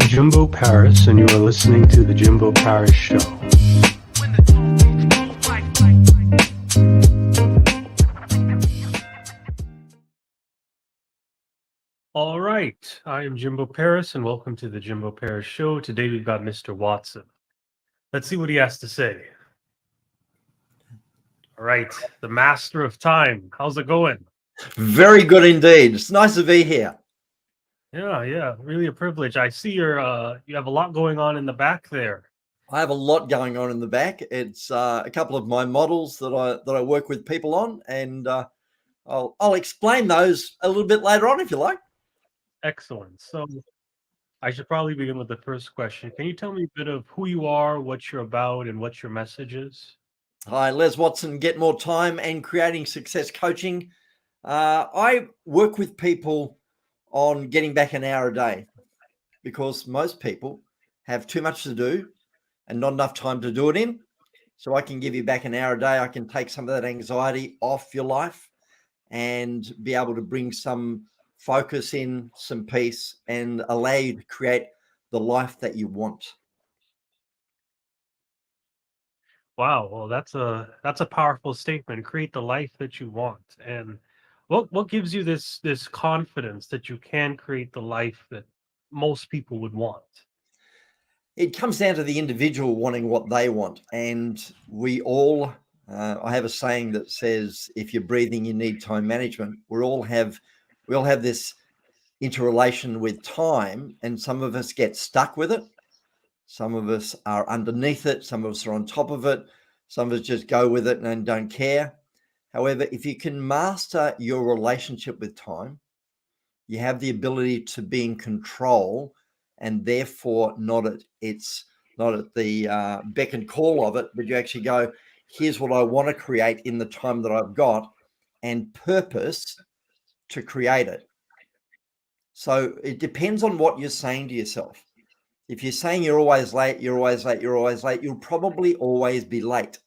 Jimbo Paris, and you are listening to The Jimbo Paris Show. All right, I am Jimbo Paris, and welcome to The Jimbo Paris Show. Today we've got Mr. Watson. Let's see what he has to say. All right, the master of time. How's it going? Very good indeed. It's nice to be here. Yeah, really a privilege. I see you have a lot going on in the back there. I have a lot going on in the back. It's a couple of my models that I work with people on, and I'll explain those a little bit later on if you like. Excellent. So I should probably begin with the first question. Can you tell me a bit of who you are, what you're about, and what your message is? Hi, Les Watson, Get More Time and Creating Success Coaching. I work with people on getting back an hour a day because most people have too much to do and not enough time to do it in. So I can give you back an hour a day. I can take some of that anxiety off your life and be able to bring some focus in, some peace, and allow you to create the life that you want. Wow, well that's a powerful statement. Create the life that you want. And what gives you this confidence that you can create the life that most people would want? It comes down to the individual wanting what they want. And we all, I have a saying that says, if you're breathing, you need time management. We all have this interrelation with time, and some of us get stuck with it. Some of us are underneath it. Some of us are on top of it. Some of us just go with it and don't care. However, if you can master your relationship with time, you have the ability to be in control, and therefore it's not at the beck and call of it, but you actually go, here's what I want to create in the time that I've got, and purpose to create it. So it depends on what you're saying to yourself. If you're saying you're always late, you'll probably always be late.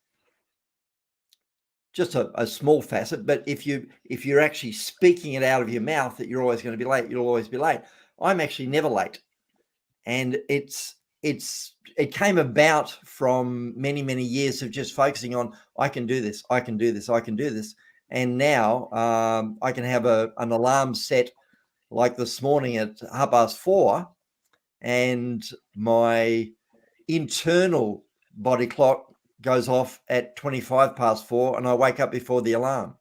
Just a small facet, but if you're actually speaking it out of your mouth that you're always going to be late, you'll always be late. I'm actually never late. And it came about from many years of just focusing on, I can do this. And now I can have an alarm set like this morning at 4:30, and my internal body clock goes off at 4:25, and I wake up before the alarm.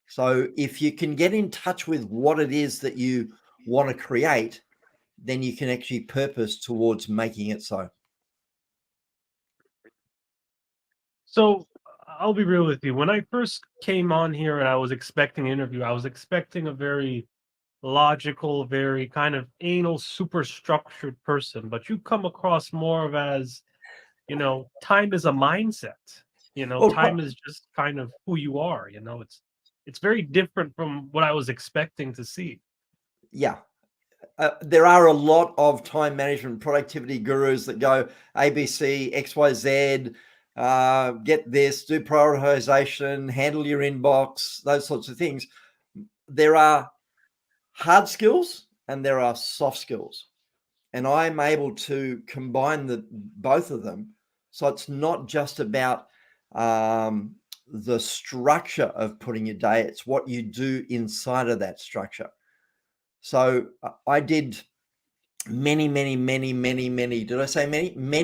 So if you can get in touch with what it is that you want to create, then you can actually purpose towards making it so. So I'll be real with you. When I first came on here and I was expecting an interview, I was expecting a very logical, very kind of anal, super structured person. But you come across more of as, time is a mindset. Well, Time is just kind of who you are. It's very different from what I was expecting to see. yeah. There are a lot of time management productivity gurus that go ABC, XYZ, get this, do prioritization, handle your inbox, those sorts of things. There are hard skills and there are soft skills. And I'm able to combine both of them. So it's not just about the structure of putting your day, it's what you do inside of that structure. So I did many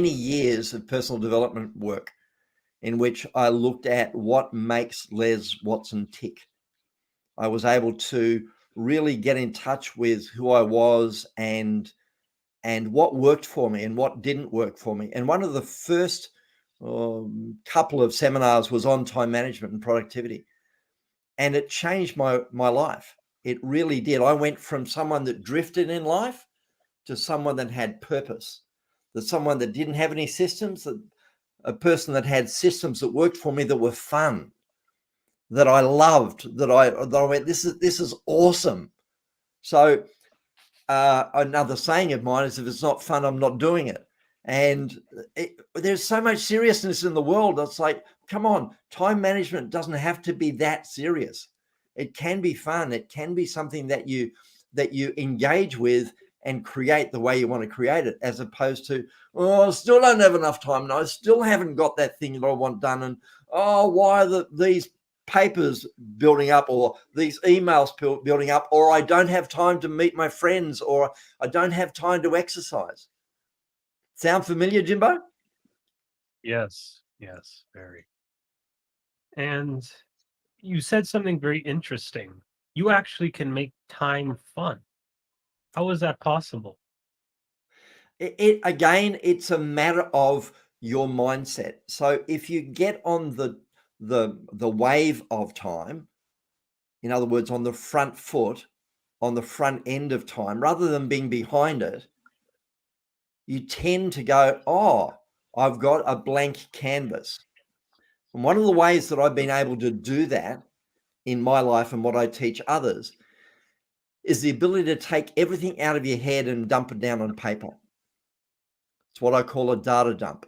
years of personal development work in which I looked at what makes Les Watson tick. I was able to really get in touch with who I was and what worked for me and what didn't work for me. And one of the first couple of seminars was on time management and productivity. And it changed my life. It really did. I went from someone that drifted in life to someone that had purpose, that someone that didn't have any systems, that a person that had systems that worked for me, that were fun, that I loved, that I went, this is awesome. So another saying of mine is, if it's not fun, I'm not doing it. And there's so much seriousness in the world. It's like, come on, time management doesn't have to be that serious. It can be fun. It can be something that you engage with and create the way you want to create it, as opposed to, oh, I still don't have enough time, and I still haven't got that thing that I want done, and oh, why are these papers building up, or these emails building up, or I don't have time to meet my friends, or I don't have time to exercise. Sound familiar, Jimbo? Yes, yes, very. And you said something very interesting. You actually can make time fun. How is that possible? Again, it's a matter of your mindset. So if you get on the wave of time, in other words, on the front foot, on the front end of time, rather than being behind it, you tend to go, oh, I've got a blank canvas. And one of the ways that I've been able to do that in my life and what I teach others is the ability to take everything out of your head and dump it down on paper. It's what I call a data dump.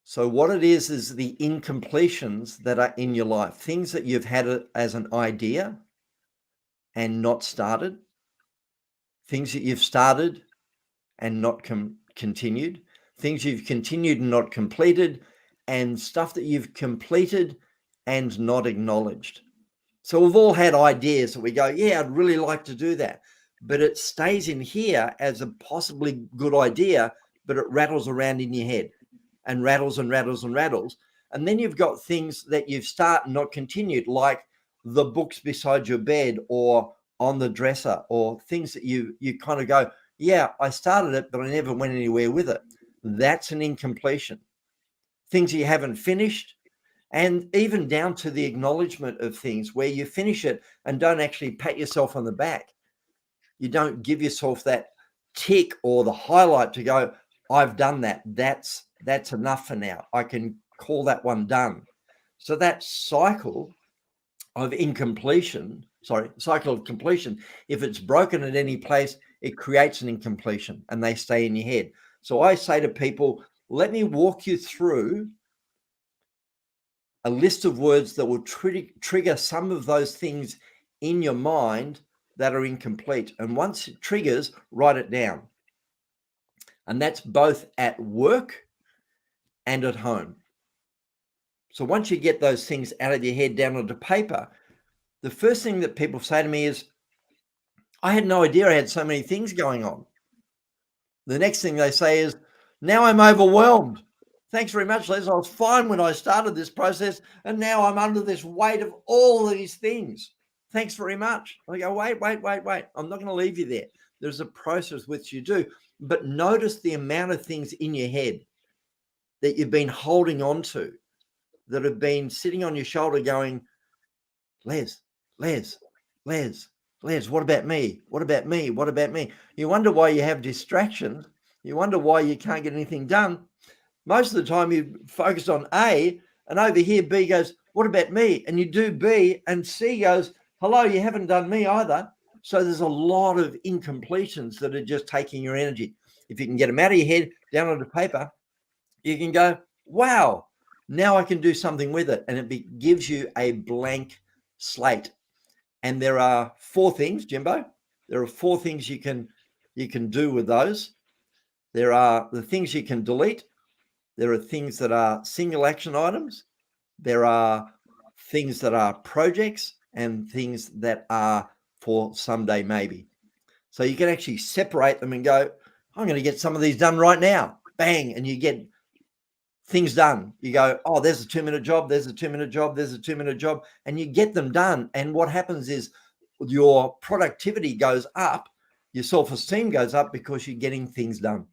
So what it is the incompletions that are in your life, things that you've had as an idea and not started, things that you've started and not continued, things you've continued and not completed, and stuff that you've completed and not acknowledged. So we've all had ideas that we go, yeah, I'd really like to do that, but it stays in here as a possibly good idea, but it rattles around in your head and rattles and rattles and rattles. And then you've got things that you've started and not continued, like the books beside your bed or on the dresser, or things that you kind of go, yeah, I started it, but I never went anywhere with it. That's an incompletion. Things you haven't finished, and even down to the acknowledgement of things where you finish it and don't actually pat yourself on the back. You don't give yourself that tick or the highlight to go, I've done that. That's enough for now. I can call that one done. So that cycle of cycle of completion, if it's broken at any place, it creates an incompletion and they stay in your head. So I say to people, let me walk you through a list of words that will trigger some of those things in your mind that are incomplete. And once it triggers, write it down. And that's both at work and at home. So once you get those things out of your head down onto paper, the first thing that people say to me is, I had no idea I had so many things going on. The next thing they say is, now I'm overwhelmed. Thanks very much, Les. I was fine when I started this process, and now I'm under this weight of all these things. Thanks very much. I go, wait. I'm not going to leave you there. There's a process which you do, but notice the amount of things in your head that you've been holding on to, that have been sitting on your shoulder going, Les, what about me? What about me? What about me? You wonder why you have distractions. You wonder why you can't get anything done. Most of the time you focus on A, and over here B goes, what about me? And you do B, and C goes, hello, you haven't done me either. So there's a lot of incompletions that are just taking your energy. If you can get them out of your head, down onto paper, you can go, wow, now I can do something with it. And it gives you a blank slate. And there are 4 things, Jimbo. There are 4 things you can do with those. There are the things you can delete. There are things that are single action items. There are things that are projects, and things that are for someday maybe. So you can actually separate them and go, I'm going to get some of these done right now. Bang. And you get things done. You go, oh, there's a 2-minute job. There's a 2-minute job. There's a 2-minute job. And you get them done. And what happens is your productivity goes up. Your self-esteem goes up because you're getting things done.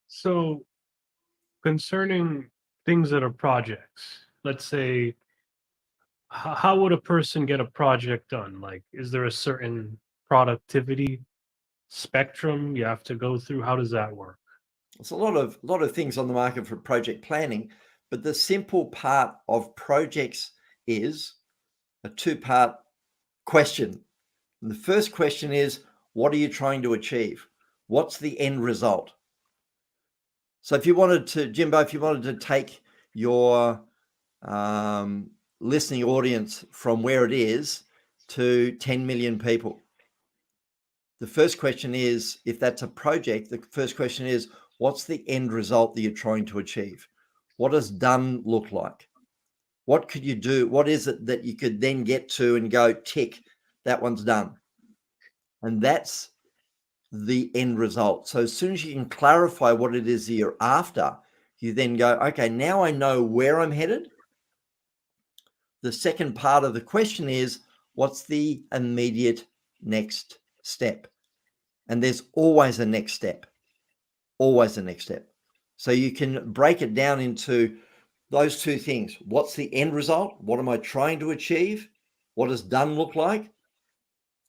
So, concerning things that are projects, let's say, how would a person get a project done? Like, is there a certain productivity spectrum you have to go through? How does that work? There's a lot of things on the market for project planning, but the simple part of projects is a 2-part question. And the first question is, what are you trying to achieve? What's the end result? So if you wanted to, Jimbo, if you wanted to take your listening audience from where it is to 10 million people. The first question is, if that's a project, the first question is, what's the end result that you're trying to achieve? What does done look like? What could you do? What is it that you could then get to and go, tick, that one's done? And that's the end result. So as soon as you can clarify what it is that you're after, you then go, okay, now I know where I'm headed. The second part of the question is, what's the immediate next step? And there's always a next step, always a next step. So you can break it down into those two things. What's the end result? What am I trying to achieve? What does done look like?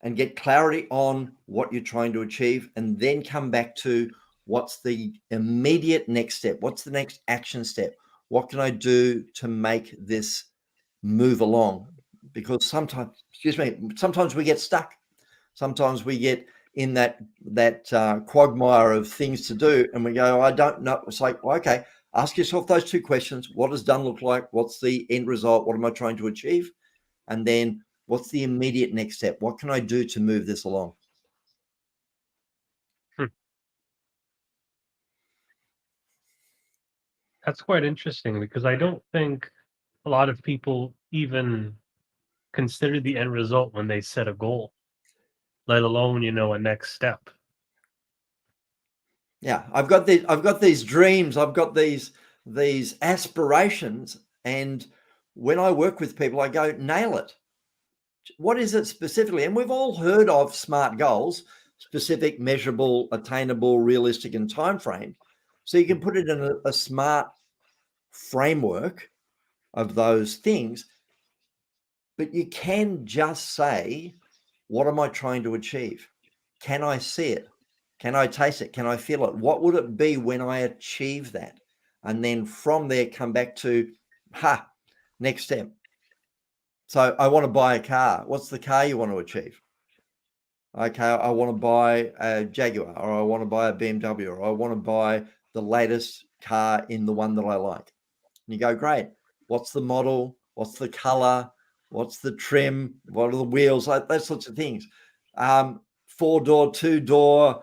And get clarity on what you're trying to achieve, and then come back to what's the immediate next step? What's the next action step? What can I do to make this move along? Because sometimes we get stuck. Sometimes we get in that quagmire of things to do, and we go, I don't know. It's like, well, okay, ask yourself those two questions. What does done look like? What's the end result? What am I trying to achieve? And then what's the immediate next step? What can I do to move this along? That's quite interesting, because I don't think a lot of people even consider the end result when they set a goal, let alone, a next step. Yeah, I've got these dreams, I've got these aspirations, and when I work with people, I go, nail it. What is it specifically? And we've all heard of SMART goals: specific, measurable, attainable, realistic, and time framed. So you can put it in a SMART framework of those things, but you can just say, what am I trying to achieve? Can I see it? Can I taste it? Can I feel it? What would it be when I achieve that? And then from there, come back to, next step. So I want to buy a car. What's the car you want to achieve? Okay, I want to buy a Jaguar, or I want to buy a BMW, or I want to buy the latest car in the one that I like. And you go, great. What's the model? What's the color? What's the trim? What are the wheels? Like those sorts of things. 4-door, 2-door,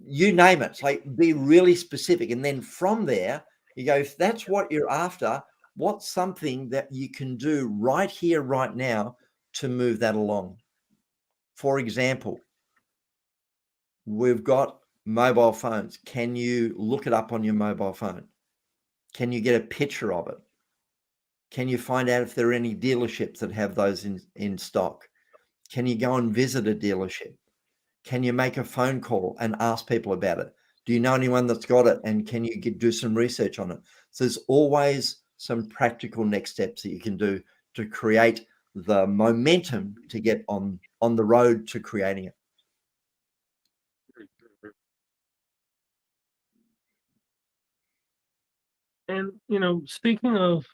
you name it. It's like, be really specific. And then from there, you go, if that's what you're after, what's something that you can do right here, right now to move that along? For example, we've got mobile phones. Can you look it up on your mobile phone? Can you get a picture of it? Can you find out if there are any dealerships that have those in stock? Can you go and visit a dealership? Can you make a phone call and ask people about it? Do you know anyone that's got it? And can you do some research on it? So there's always some practical next steps that you can do to create the momentum to get on the road to creating it. And, speaking of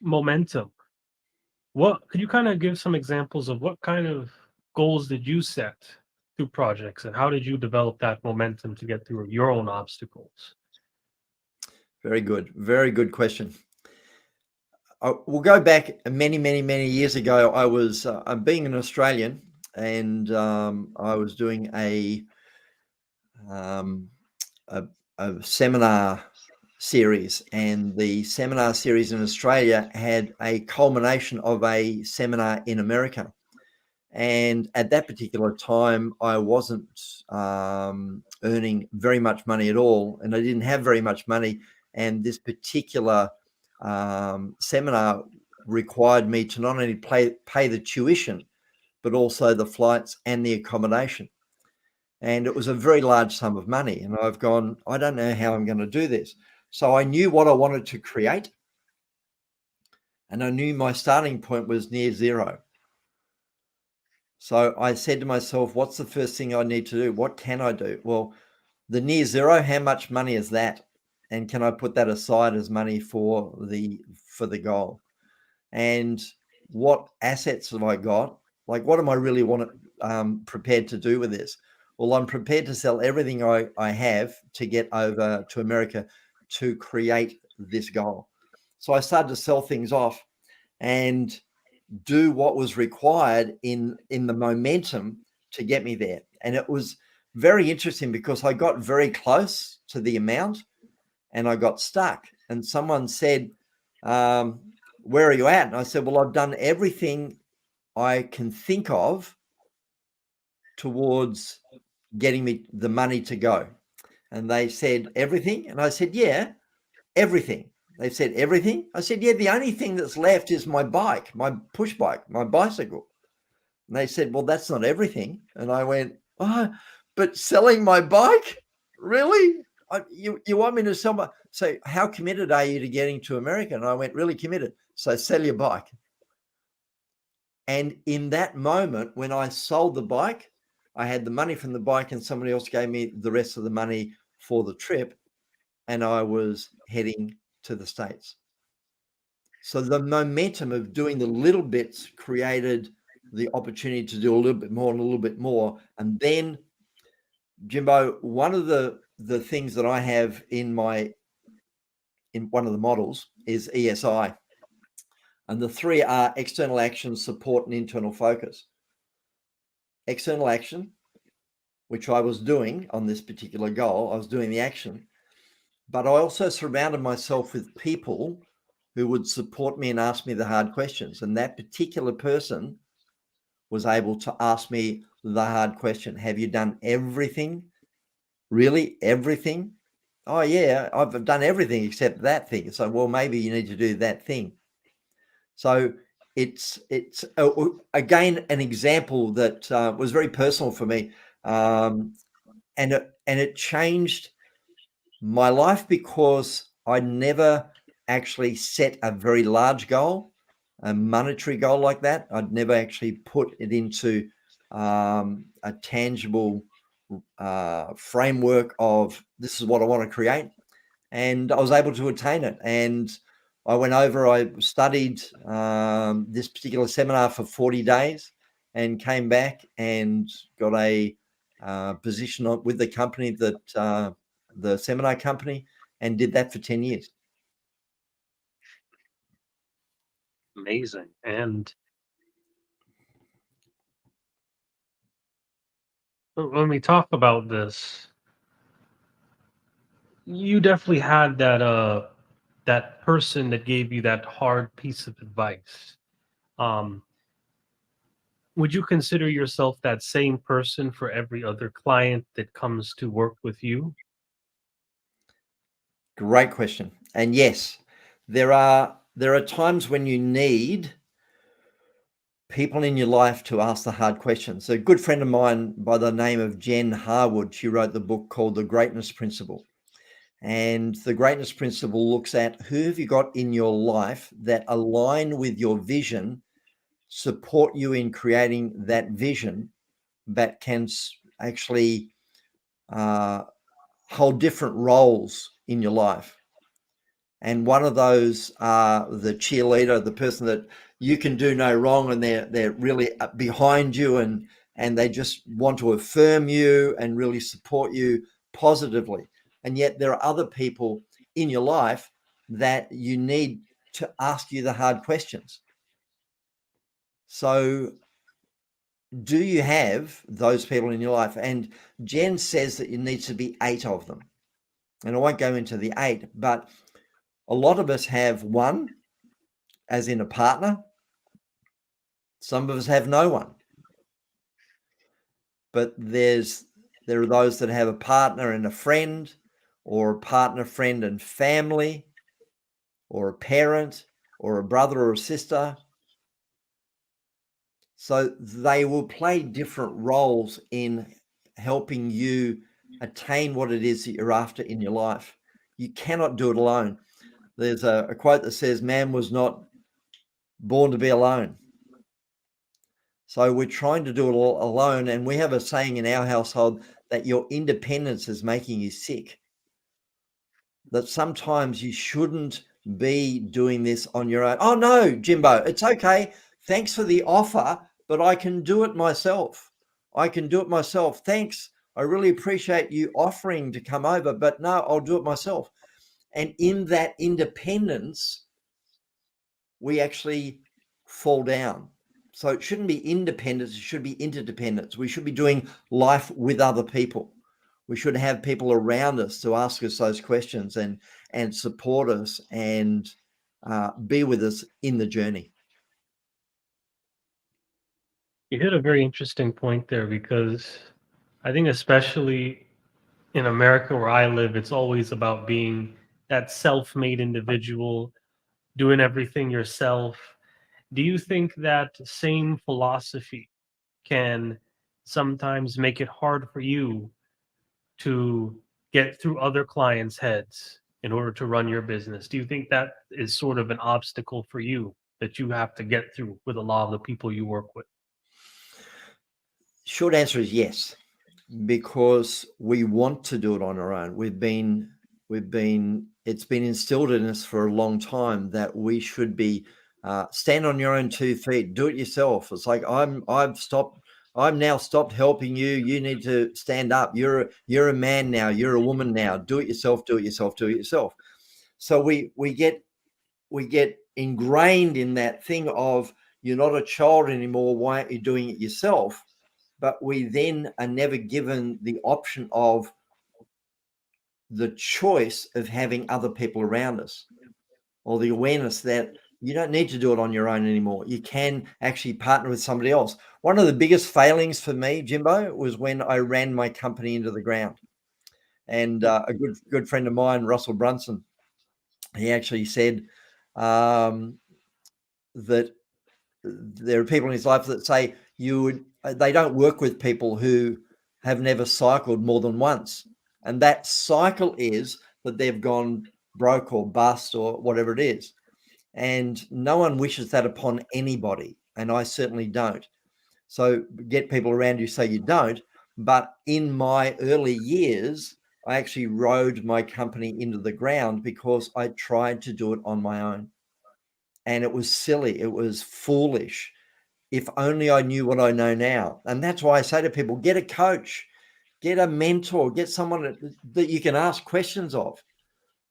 momentum, what could you kind of give some examples of what kind of goals did you set through projects, and how did you develop that momentum to get through your own obstacles? Very good. Very good question. We'll go back many, many, many years ago. I was being an Australian, and I was doing a seminar series, and the seminar series in Australia had a culmination of a seminar in America. And at that particular time, I wasn't earning very much money at all, and I didn't have very much money. And this particular seminar required me to not only pay the tuition, but also the flights and the accommodation. And it was a very large sum of money. And I've gone, I don't know how I'm going to do this. So I knew what I wanted to create, and I knew my starting point was near zero. So I said to myself, what's the first thing I need to do? What can I do? Well, the near zero, how much money is that? And can I put that aside as money for the goal? And what assets have I got? Like, what am I really prepared to do with this? Well, I'm prepared to sell everything I have to get over to America to create this goal. So I started to sell things off and do what was required in the momentum to get me there. And it was very interesting because I got very close to the amount and I got stuck. And someone said, where are you at? And I said, well, I've done everything I can think of towards getting me the money to go. And they said, everything? And I said, yeah, everything. They said, everything? I said, yeah, the only thing that's left is my bike, my push bike, my bicycle. And they said, well, that's not everything. And I went, oh, but selling my bike? Really? You want me to sell my... So how committed are you to getting to America? And I went, really committed. So sell your bike. And in that moment, when I sold the bike, I had the money from the bike and somebody else gave me the rest of the money for the trip. And I was heading to the States. So the momentum of doing the little bits created the opportunity to do a little bit more and a little bit more. And then, Jimbo, one of the things that I have in one of the models is ESI. And the three are external action, support, and internal focus. External action, which I was doing on this particular goal, I was doing the action, but I also surrounded myself with people who would support me and ask me the hard questions. And that particular person was able to ask me the hard question. Have you done everything? Really? Everything? Oh yeah, I've done everything except that thing. So, well, maybe you need to do that thing. So it's again, an example that was very personal for me. And it changed my life because I never actually set a very large goal, a monetary goal like that. I'd never actually put it into a tangible framework of this is what I want to create. And I was able to attain it. And I went over, I studied this particular seminar for 40 days and came back and got a position with the company that the seminar company, and did that for 10 years. Amazing. And when we talk about this, you definitely had that person that gave you that hard piece of advice. Um, would you consider yourself that same person for every other client that comes to work with you? Great question. And yes, there are times when you need people in your life to ask the hard questions. A good friend of mine by the name of Jen Harwood, she wrote the book called The Greatness Principle. And the Greatness Principle looks at who have you got in your life that align with your vision, support you in creating that vision, that can actually hold different roles in your life. And one of those are the cheerleader, the person that you can do no wrong, and they're really behind you, and they just want to affirm you and really support you positively. And yet there are other people in your life that you need to ask you the hard questions. So do you have those people in your life? And Jen says that you need to be 8 of them. And I won't go into the 8, but a lot of us have one, as in a partner. Some of us have no one. But there are those that have a partner and a friend, or a partner, friend, and family, or a parent, or a brother or a sister. So they will play different roles in helping you attain what it is that you're after in your life. You cannot do it alone. There's a quote that says, man was not born to be alone. So we're trying to do it all alone. And we have a saying in our household that your independence is making you sick. That sometimes you shouldn't be doing this on your own. Oh no, Jimbo, it's okay. Thanks for the offer, but I can do it myself. I can do it myself. Thanks. I really appreciate you offering to come over, but no, I'll do it myself. And in that independence, we actually fall down. So it shouldn't be independence, it should be interdependence. We should be doing life with other people. We should have people around us to ask us those questions and support us and be with us in the journey. You hit a very interesting point there because I think, especially in America where I live, it's always about being that self made individual, doing everything yourself. Do you think that same philosophy can sometimes make it hard for you to get through other clients' heads in order to run your business? Do you think that is sort of an obstacle for you that you have to get through with a lot of the people you work with? Short answer is yes, because we want to do it on our own. It's been instilled in us for a long time that we should be stand on your own 2 feet, do it yourself. It's like I'm now stopped helping you. You need to stand up. You're a man now. You're a woman now. Do it yourself. Do it yourself. Do it yourself. So we get ingrained in that thing of you're not a child anymore. Why aren't you doing it yourself? But we then are never given the option of the choice of having other people around us, or the awareness that you don't need to do it on your own anymore. You can actually partner with somebody else. One of the biggest failings for me, Jimbo, was when I ran my company into the ground. And a good friend of mine, Russell Brunson, he actually said that there are people in his life that say they don't work with people who have never cycled more than once. And that cycle is that they've gone broke or bust or whatever it is. And no one wishes that upon anybody. And I certainly don't. So get people around you so you don't. But in my early years, I actually rode my company into the ground because I tried to do it on my own. And it was silly. It was foolish. If only I knew what I know now. And that's why I say to people, get a coach, get a mentor, get someone that you can ask questions of,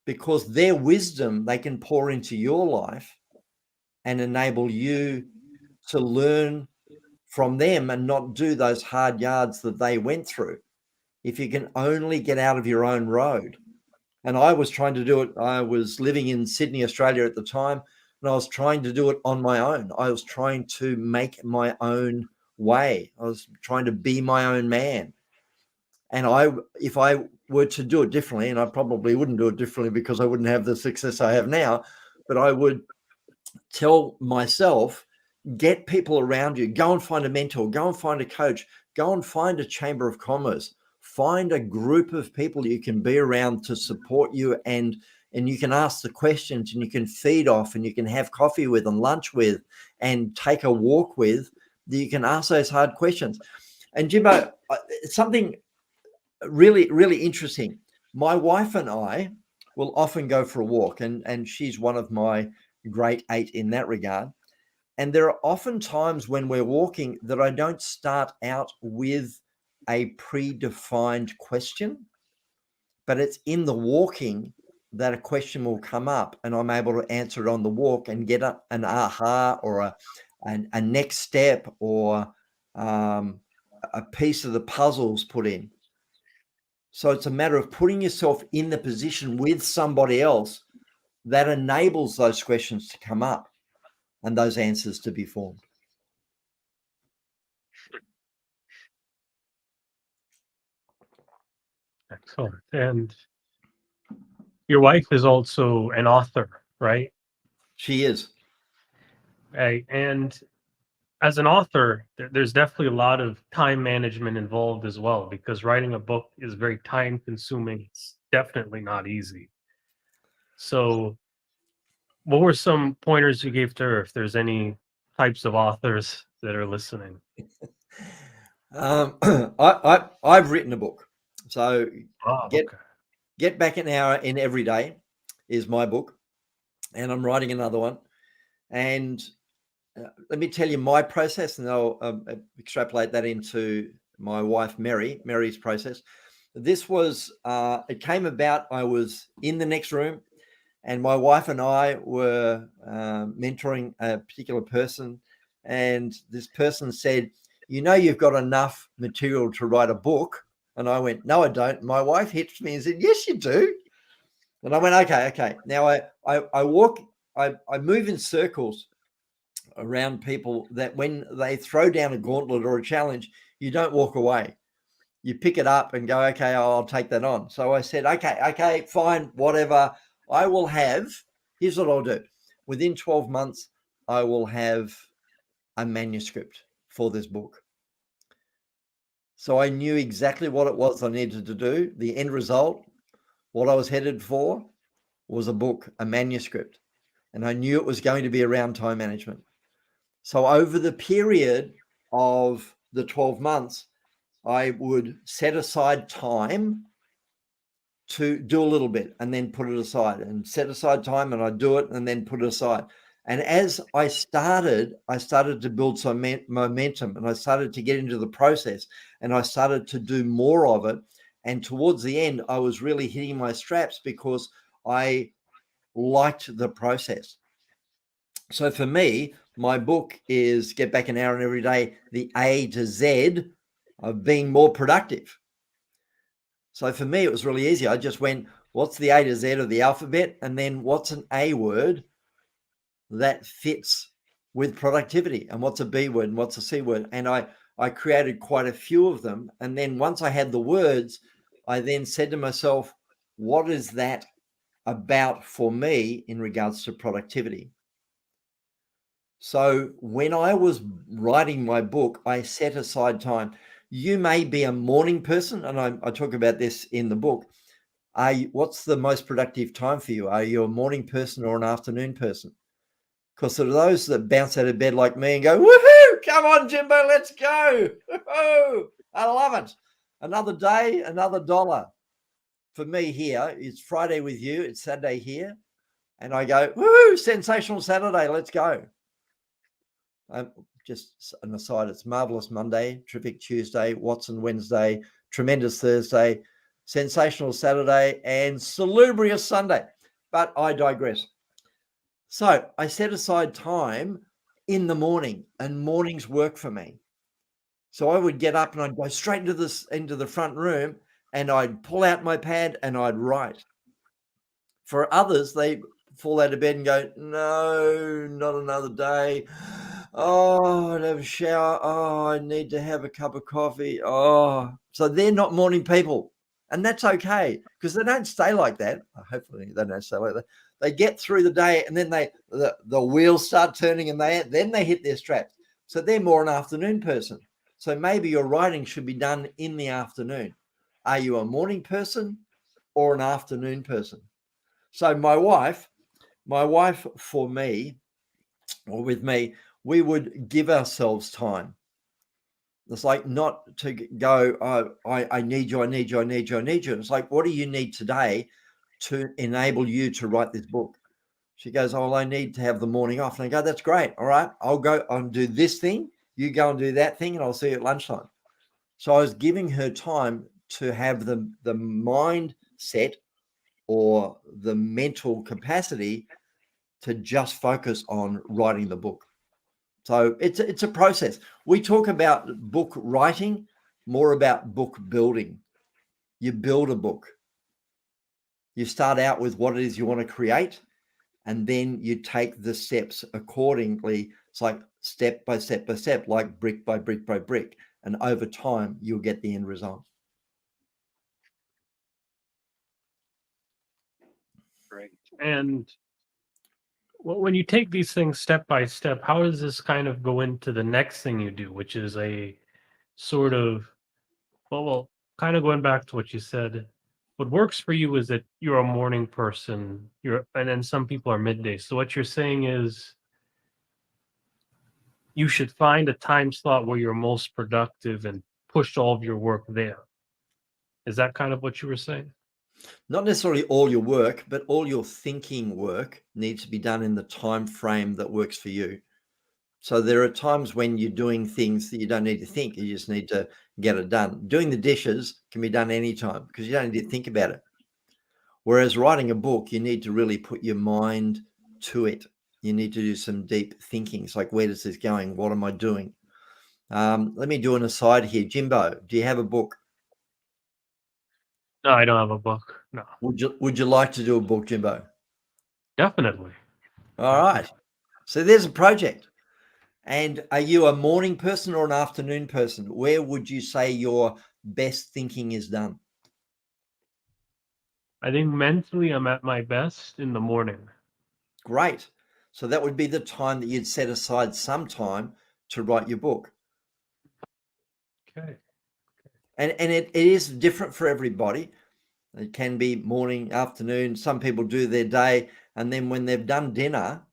because their wisdom they can pour into your life and enable you to learn from them and not do those hard yards that they went through. If you can only get out of your own road. And I was trying to do it. I was living in Sydney, Australia at the time, and I was trying to do it on my own. I was trying to make my own way. I was trying to be my own man. And if I were to do it differently, and I probably wouldn't do it differently because I wouldn't have the success I have now, but I would tell myself, get people around you, go and find a mentor, go and find a coach, go and find a chamber of commerce, find a group of people you can be around to support you, and you can ask the questions and you can feed off and you can have coffee with and lunch with and take a walk with, that you can ask those hard questions. And Jimbo, something really, really interesting. My wife and I will often go for a walk, and she's one of my great 8 in that regard. And there are often times when we're walking that I don't start out with a predefined question, but it's in the walking that a question will come up and I'm able to answer it on the walk and get an aha or a next step or a piece of the puzzles put in. So it's a matter of putting yourself in the position with somebody else that enables those questions to come up and those answers to be formed. Excellent. And your wife is also an author, right? She is. Right. And as an author, there's definitely a lot of time management involved as well, because writing a book is very time consuming. It's definitely not easy. So, what were some pointers you gave to her if there's any types of authors that are listening? I've written a book. So Oh, get okay. get back an hour in every day is my book, and I'm writing another one. And let me tell you my process, and I'll extrapolate that into my wife Mary's process. This was it came about. I was in the next room, And my wife and I were mentoring a particular person, and this person said, you've got enough material to write a book. And I went, no, I don't. My wife hit me and said, yes, you do. And I went, okay. Now I move in circles around people that when they throw down a gauntlet or a challenge, you don't walk away. You pick it up and go, okay, I'll take that on. So I said, okay, fine, whatever. I will have, here's what I'll do. Within 12 months, I will have a manuscript for this book. So I knew exactly what it was I needed to do. The end result, what I was headed for, was a book, a manuscript. And I knew it was going to be around time management. So over the period of the 12 months, I would set aside time to do a little bit and then put it aside, and set aside time and I'd do it and then put it aside. And as I started to build some momentum, and I started to get into the process, and I started to do more of it. And towards the end, I was really hitting my straps because I liked the process. So for me, my book is Get Back an Hour in Every Day, the A to Z of being more productive. So for me, it was really easy. I just went, what's the A to Z of the alphabet? And then what's an A word that fits with productivity? And what's a B word? And what's a C word? And I created quite a few of them. And then once I had the words, I then said to myself, what is that about for me in regards to productivity? So when I was writing my book, I set aside time. You may be a morning person, and I talk about this in the book. What's the most productive time for you? Are you a morning person or an afternoon person? Because there are those that bounce out of bed like me and go, woohoo, come on, Jimbo, let's go. Woo-hoo! I love it. Another day, another dollar. For me here, it's Friday with you, it's Saturday here. And I go, woohoo, sensational Saturday, let's go. Just an aside, it's marvelous Monday, terrific Tuesday, Watson Wednesday, tremendous Thursday, sensational Saturday, and salubrious Sunday. But I digress. So I set aside time in the morning, and mornings work for me. So I would get up and I'd go straight into the front room, and I'd pull out my pad and I'd write. For others, they fall out of bed and go, no, not another day. Oh, I'd have a shower. Oh, I need to have a cup of coffee. Oh, so they're not morning people. And that's okay, because they don't stay like that. Hopefully they don't stay like that. They get through the day, and then the wheels start turning, and then they hit their straps. So they're more an afternoon person. So maybe your writing should be done in the afternoon. Are you a morning person or an afternoon person? So my wife for me, or with me, we would give ourselves time. It's like not to go, oh, I need you. It's like, what do you need today to enable you to write this book? She goes, oh, well, I need to have the morning off. And I go, that's great. All right, I'll go and do this thing. You go and do that thing, and I'll see you at lunchtime. So I was giving her time to have the mindset or the mental capacity to just focus on writing the book. So it's a process. We talk about book writing, more about book building. You build a book. You start out with what it is you want to create, and then you take the steps accordingly. It's like step by step by step, like brick by brick by brick. And over time, you'll get the end result. Great. And when you take these things step by step, how does this kind of go into the next thing you do, which is a sort of, well, kind of going back to what you said, what works for you is that you're a morning person, and then some people are midday. So what you're saying is you should find a time slot where you're most productive and push all of your work there. Is that kind of what you were saying? Not necessarily all your work, but all your thinking work needs to be done in the time frame that works for you. So there are times when you're doing things that you don't need to think. You just need to get it done. Doing the dishes can be done anytime because you don't need to think about it. Whereas writing a book, you need to really put your mind to it. You need to do some deep thinking. It's like, where is this going? What am I doing? Let me do an aside here. Jimbo, do you have a book? No, I don't have a book. No, Would you like to do a book, Jimbo? definitely. All right. So there's a project. And are you a morning person or an afternoon person? Where would you say your best thinking is done? I think mentally I'm at my best in the morning. Great. So that would be the time that you'd set aside some time to write your book. Okay. And it is different for everybody. It can be morning, afternoon. Some people do their day, and then when they've done dinner,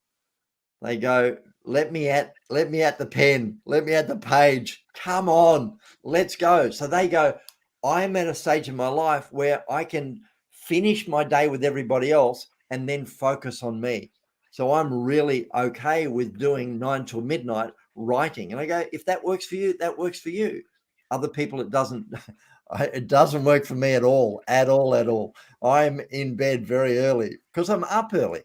they go, let me at the pen, let me at the page. Come on, let's go. So they go, I'm at a stage in my life where I can finish my day with everybody else and then focus on me. So I'm really okay with doing 9 till midnight writing. And I go, if that works for you, that works for you. Other people, it doesn't. It doesn't work for me at all, at all, at all. I'm in bed very early because I'm up early.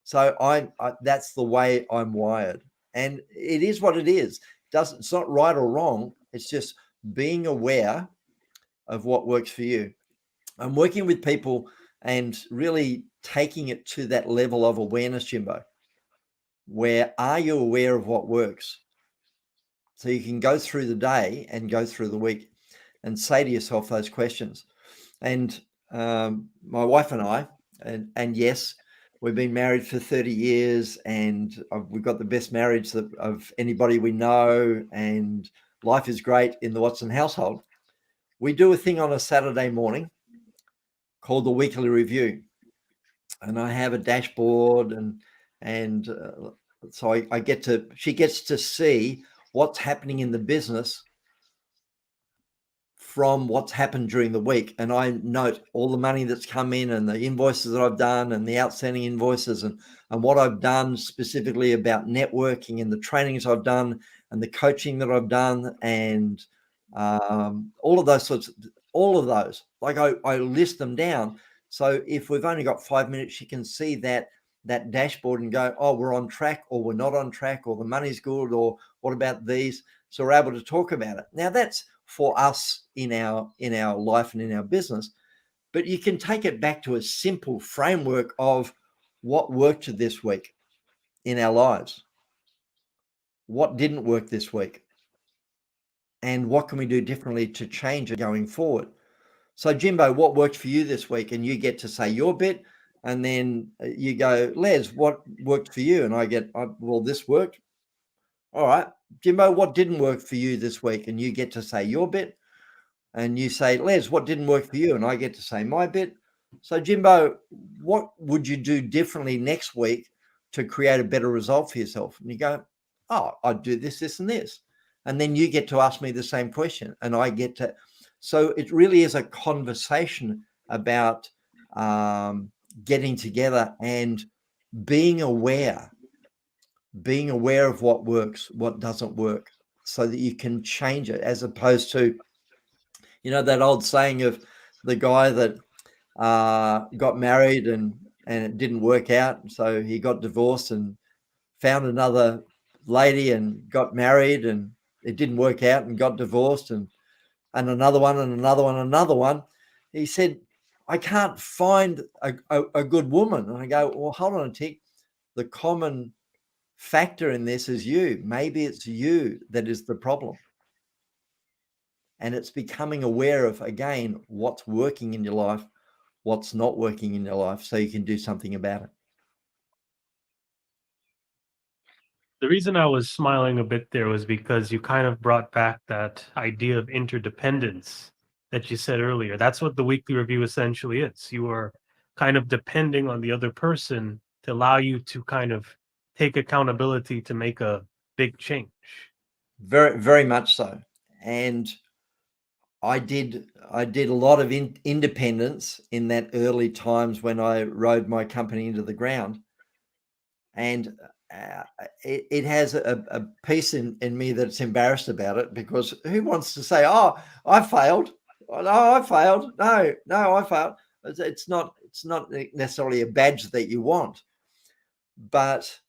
So I that's the way I'm wired, and it is what it is. It's not right or wrong. It's just being aware of what works for you. I'm working with people and really taking it to that level of awareness, Jimbo. Where are you aware of what works? So you can go through the day and go through the week and say to yourself those questions. And my wife and I, and yes, we've been married for 30 years and we've got the best marriage of anybody we know, and life is great in the Watson household. We do a thing on a Saturday morning called the weekly review. And I have a dashboard and so she gets to see what's happening in the business from what's happened during the week. And I note all the money that's come in and the invoices that I've done and the outstanding invoices and what I've done specifically about networking and the trainings I've done and the coaching that I've done and all of those. Like I list them down. So if we've only got 5 minutes, she can see that dashboard and go, oh, we're on track or we're not on track or the money's good or what about these? So we're able to talk about it. Now that's for us in our life and in our business, but you can take it back to a simple framework of what worked this week in our lives, what didn't work this week, and what can we do differently to change it going forward. So Jimbo, what worked for you this week? And you get to say your bit, and then you go, Les, what worked for you? And I get, well, this worked. All right, Jimbo, what didn't work for you this week? And you get to say your bit. And you say, Les, what didn't work for you? And I get to say my bit. So, Jimbo, what would you do differently next week to create a better result for yourself? And you go, oh, I'd do this, this, and this. And then you get to ask me the same question. And I get to. So it really is a conversation about getting together and being aware of what works, what doesn't work, so that you can change it, as opposed to, that old saying of the guy that got married and it didn't work out. So he got divorced and found another lady and got married and it didn't work out and got divorced and another one and another one, and another one. He said, I can't find a good woman. And I go, well, hold on a tick. The common factor in this is you. Maybe it's you that is the problem. And it's becoming aware of, again, what's working in your life, what's not working in your life, so you can do something about it. The reason I was smiling a bit there was because you kind of brought back that idea of interdependence that you said earlier. That's what the weekly review essentially is. You are kind of depending on the other person to allow you to kind of take accountability to make a big change. Very, very much so. And I did a lot of independence in that early times when I rode my company into the ground. And it has a piece in me that's embarrassed about it, because who wants to say, oh, I failed? Oh, no, I failed. No, I failed. It's not it's not necessarily a badge that you want, but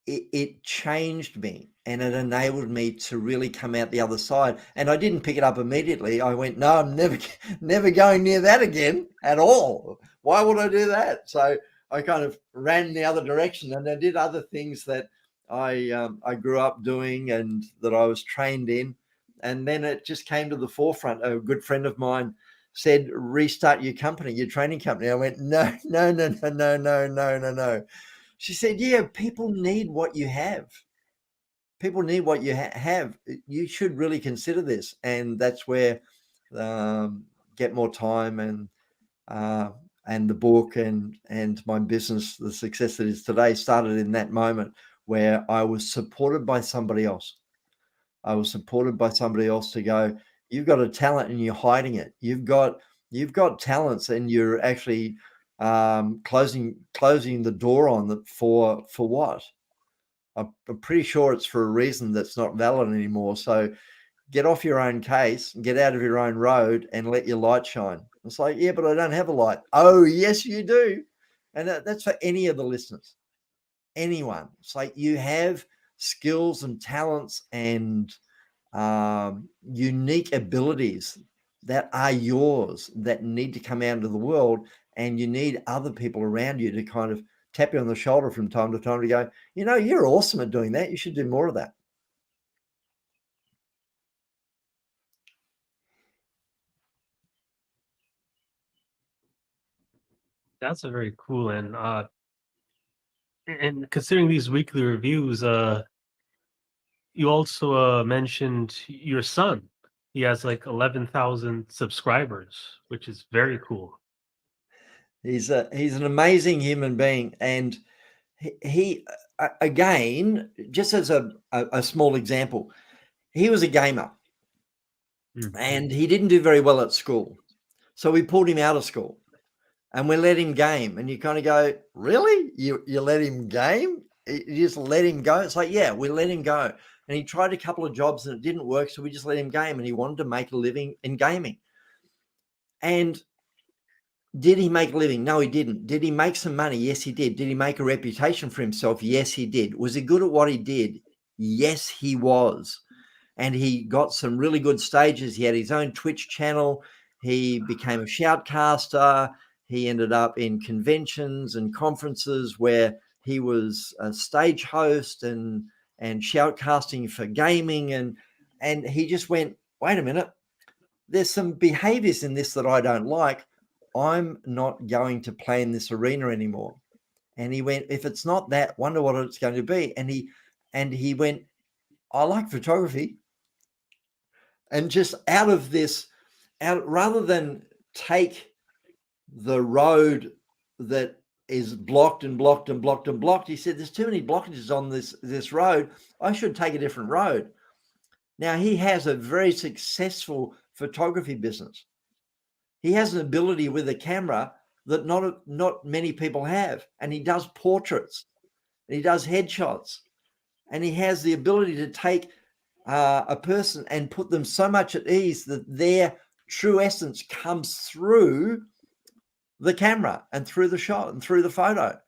it changed me, and it enabled me to really come out the other side. And I didn't pick it up immediately. I went, no, I'm never going near that again at all. Why would I do that? So I kind of ran the other direction, and I did other things that I grew up doing and that I was trained in. And then it just came to the forefront. A good friend of mine said, restart your company, your training company. I went, no. She said, yeah, people need what you have. People need what you have. You should really consider this. And that's where Get More Time and the book and my business, the success that is today, started in that moment where I was supported by somebody else. I was supported by somebody else to go, you've got a talent and you're hiding it. You've got talents and you're actually closing the door on them for what? I'm pretty sure it's for a reason that's not valid anymore. So get off your own case, get out of your own road, and let your light shine. It's like, yeah, but I don't have a light. Oh, yes, you do. And that's for any of the listeners, anyone. It's like you have skills and talents and unique abilities that are yours that need to come out into the world, and you need other people around you to kind of tap you on the shoulder from time to time to go, you're awesome at doing that. You should do more of that. That's a very cool, and considering these weekly reviews, you also mentioned your son. He has like 11,000 subscribers, which is very cool. He's an amazing human being, and he again, just as a small example, he was a gamer and he didn't do very well at school, so we pulled him out of school and we let him game. And you kind of go, really? You let him game? You just let him go? It's like, yeah, we let him go. And he tried a couple of jobs and it didn't work, so we just let him game, and he wanted to make a living in gaming. And did he make a living? No, he didn't. Did he make some money? Yes, he did. Did he make a reputation for himself? Yes, he did. Was he good at what he did? Yes, he was. And he got some really good stages. He had his own Twitch channel. He became a shoutcaster. He ended up in conventions and conferences where he was a stage host and shoutcasting for gaming. And he just went, wait a minute, there's some behaviors in this that I don't like. I'm not going to play in this arena anymore. And he went, if it's not that, wonder what it's going to be. And he went, I like photography. And just rather than take the road that is blocked and blocked and blocked and blocked, he said, there's too many blockages on this road. I should take a different road. Now, he has a very successful photography business. He has an ability with a camera that not many people have. And he does portraits, and he does headshots, and he has the ability to take a person and put them so much at ease that their true essence comes through the camera and through the shot and through the photo.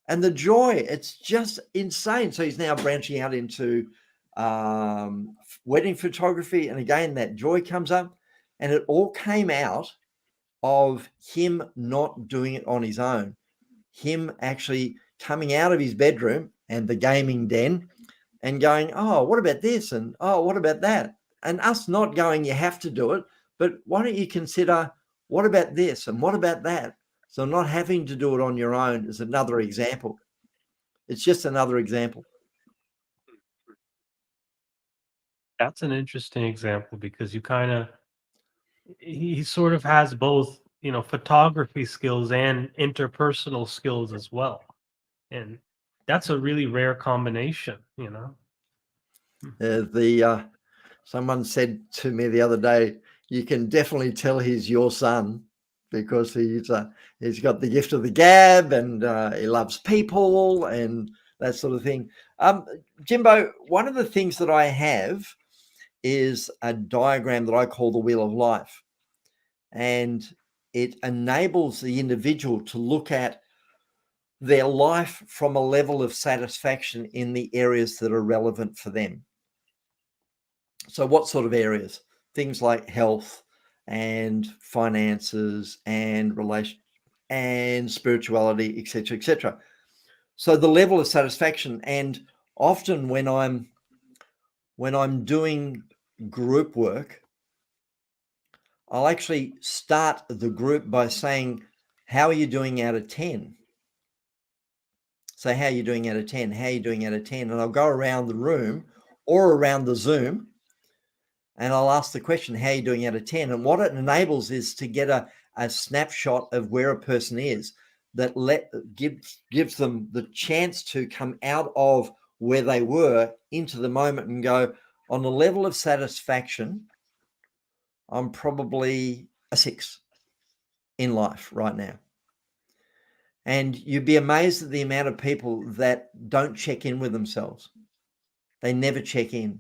And the joy, it's just insane. So he's now branching out into wedding photography. And again, that joy comes up, and it all came out of him not doing it on his own, him actually coming out of his bedroom and the gaming den and going, oh, what about this? And oh, what about that? And us not going, you have to do it, but why don't you consider, what about this? And what about that? So not having to do it on your own is another example. It's just another example. That's an interesting example because he sort of has both, photography skills and interpersonal skills as well. And that's a really rare combination. Someone said to me the other day, you can definitely tell he's your son because he's got the gift of the gab, and he loves people and that sort of thing. Jimbo, one of the things that I have is a diagram that I call the Wheel of Life. And it enables the individual to look at their life from a level of satisfaction in the areas that are relevant for them. So what sort of areas? Things like health and finances and relation and spirituality, etc., etc. So the level of satisfaction, and often when I'm doing group work, I'll actually start the group by saying, how are you doing out of 10? So how are you doing out of 10? How are you doing out of 10? And I'll go around the room or around the Zoom and I'll ask the question, how are you doing out of 10? And what it enables is to get a snapshot of where a person is that gives them the chance to come out of where they were into the moment and go, on the level of satisfaction, I'm probably a 6 in life right now. And you'd be amazed at the amount of people that don't check in with themselves. They never check in.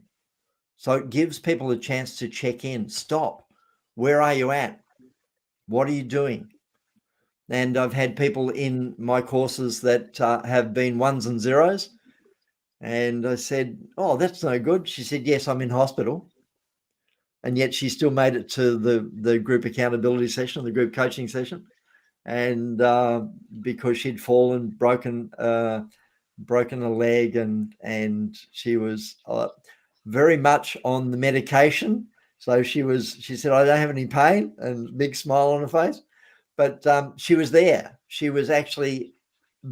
So it gives people a chance to check in. Stop. Where are you at? What are you doing? And I've had people in my courses that have been 1s and 0s. And I said, oh, that's no good. She said, yes, I'm in hospital. And yet she still made it to the group accountability session, the group coaching session. And because she'd fallen, broken a leg, and she was very much on the medication. So she said, I don't have any pain, and big smile on her face. But she was there. She was actually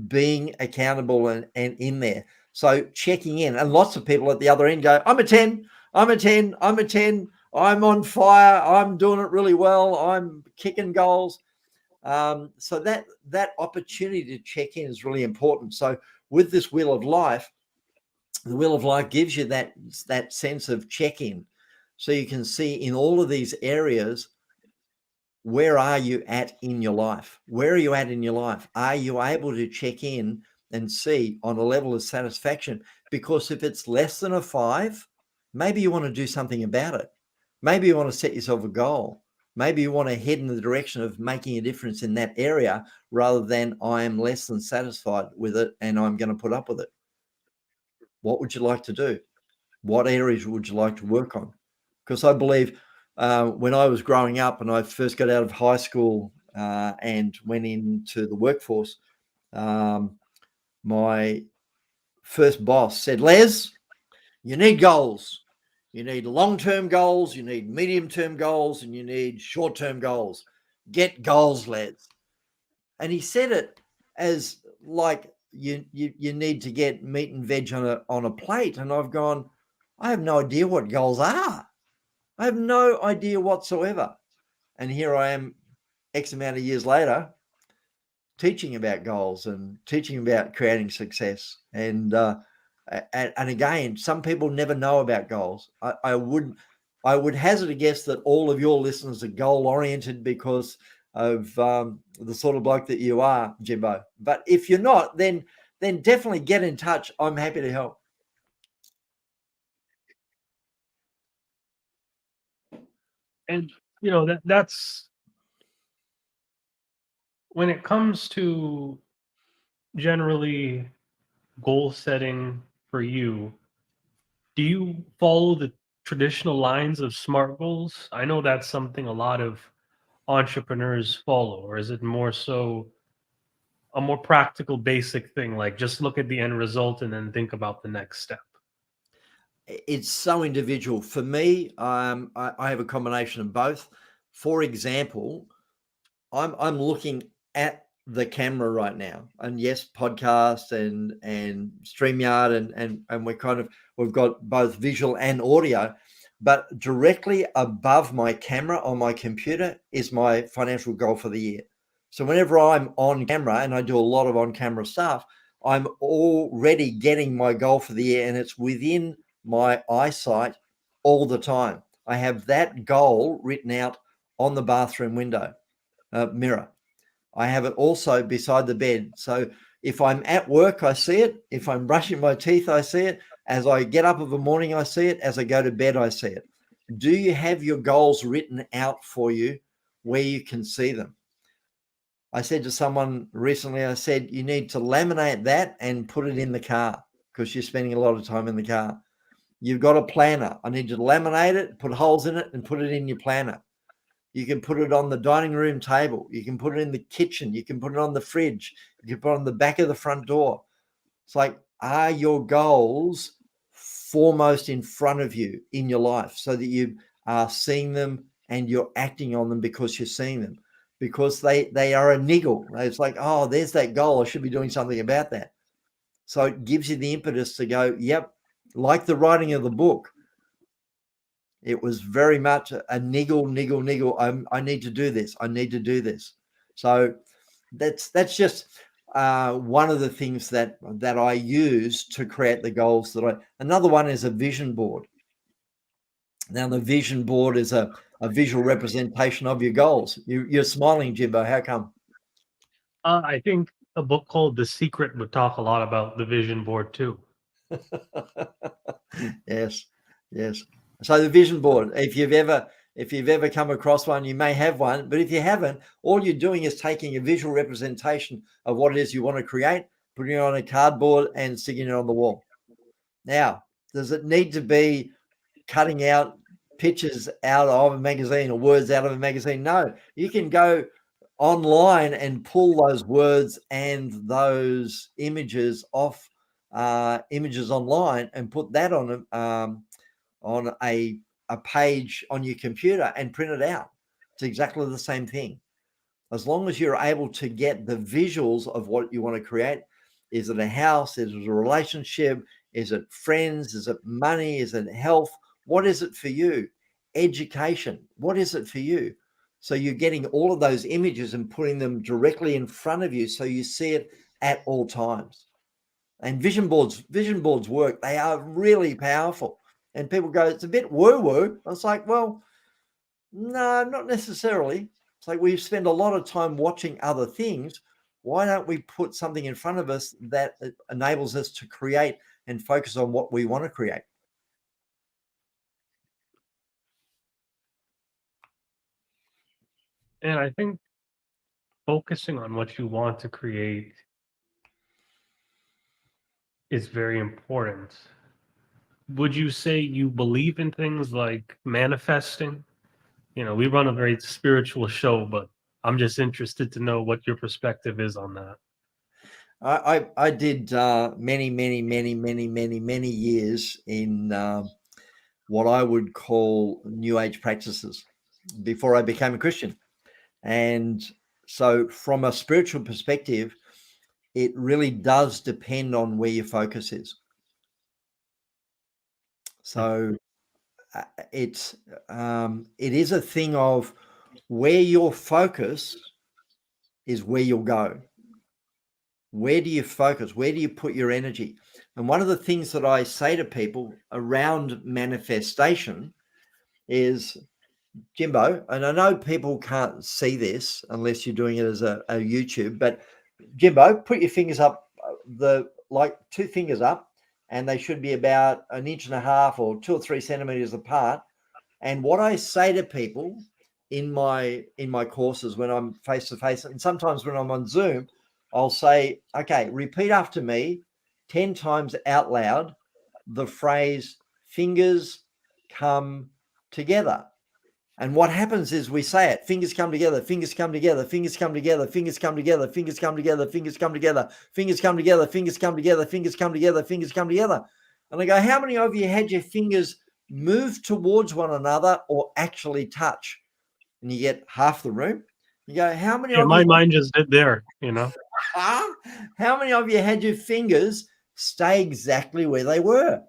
being accountable and in there. So checking in, and lots of people at the other end go, I'm a 10, I'm a 10, I'm a 10, I'm on fire, I'm doing it really well, I'm kicking goals. So that opportunity to check in is really important. So with this wheel of life, the wheel of life gives you that sense of check-in. So you can see in all of these areas, where are you at in your life? Where are you at in your life? Are you able to check in and see on a level of satisfaction? Because if it's less than a 5, maybe you want to do something about it. Maybe you want to set yourself a goal. Maybe you want to head in the direction of making a difference in that area rather than I am less than satisfied with it and I'm going to put up with it. What would you like to do? What areas would you like to work on? Because I believe when I was growing up and I first got out of high school and went into the workforce, my first boss said, Les, you need goals. You need long-term goals, you need medium-term goals, and you need short-term goals. Get goals, Les. And he said it as like you need to get meat and veg on a plate. And I've gone, I have no idea what goals are. I have no idea whatsoever. And here I am X amount of years later teaching about goals and teaching about creating success. And again, some people never know about goals. I would hazard a guess that all of your listeners are goal oriented because of the sort of bloke that you are, Jimbo. But if you're not, then definitely get in touch. I'm happy to help. And that's when it comes to generally goal setting for you. Do you follow the traditional lines of SMART goals? I know that's something a lot of entrepreneurs follow, or is it more so a more practical, basic thing, like just look at the end result and then think about the next step? It's so individual. For me, I have a combination of both. For example, I'm looking at the camera right now, and yes, podcast and StreamYard and we've got both visual and audio, but directly above my camera on my computer is my financial goal for the year. So whenever I'm on camera, and I do a lot of on-camera stuff, I'm already getting my goal for the year, and it's within my eyesight all the time. I have that goal written out on the bathroom window mirror. I have it also beside the bed. So if I'm at work, I see it. If I'm brushing my teeth, I see it. As I get up of a morning, I see it. As I go to bed, I see it. Do you have your goals written out for you where you can see them? I said to someone recently, I said, you need to laminate that and put it in the car because you're spending a lot of time in the car. You've got a planner. I need you to laminate it, put holes in it, and put it in your planner. You can put it on the dining room table. You can put it in the kitchen. You can put it on the fridge. You can put it on the back of the front door. It's like, are your goals foremost in front of you in your life so that you are seeing them and you're acting on them because you're seeing them? Because they are a niggle. It's like, oh, there's that goal. I should be doing something about that. So it gives you the impetus to go, yep, like the writing of the book. It was very much a niggle. I need to do this. I need to do this. So that's just one of the things that I use to create the goals that another one is a vision board. Now, the vision board is a visual representation of your goals. You're smiling, Jimbo. How come? I think a book called The Secret would talk a lot about the vision board too. Yes. So the vision board, if you've ever come across one, you may have one, but if you haven't, all you're doing is taking a visual representation of what it is you want to create, putting it on a cardboard and sticking it on the wall. Now, does it need to be cutting out pictures out of a magazine or words out of a magazine? No, you can go online and pull those words and those images off images online and put that on a page on your computer and print it out. It's exactly the same thing. As long as you're able to get the visuals of what you want to create. Is it a house? Is it a relationship? Is it friends? Is it money? Is it health? What is it for you? Education. What is it for you? So you're getting all of those images and putting them directly in front of you so you see it at all times. And vision boards work. They are really powerful. And people go, it's a bit woo-woo. I was like, well, no, not necessarily. It's like we spend a lot of time watching other things. Why don't we put something in front of us that enables us to create and focus on what we want to create? And I think focusing on what you want to create is very important. Would you say you believe in things like manifesting? We run a very spiritual show, but I'm just interested to know what your perspective is on that. I did many years in what I would call New Age practices before I became a Christian. And so from a spiritual perspective, it really does depend on where your focus is. So it is a thing of where your focus is where you'll go. Where do you focus? Where do you put your energy? And one of the things that I say to people around manifestation is, Jimbo, and I know people can't see this unless you're doing it as a YouTube, but Jimbo, put your fingers up, like 2 fingers up, and they should be about 1.5 inches or 2 or 3 centimeters apart. And what I say to people in my courses when I'm face to face, and sometimes when I'm on Zoom, I'll say, okay, repeat after me 10 times out loud the phrase fingers come together. And what happens is we say it, fingers come together, fingers come together, fingers come together, fingers come together, fingers come together, fingers come together, fingers come together, fingers come together, fingers come together, fingers come together. And I go, how many of you had your fingers move towards one another or actually touch? And you get half the room. You go, how many of My you mind just did there, how many of you had your fingers stay exactly where they were?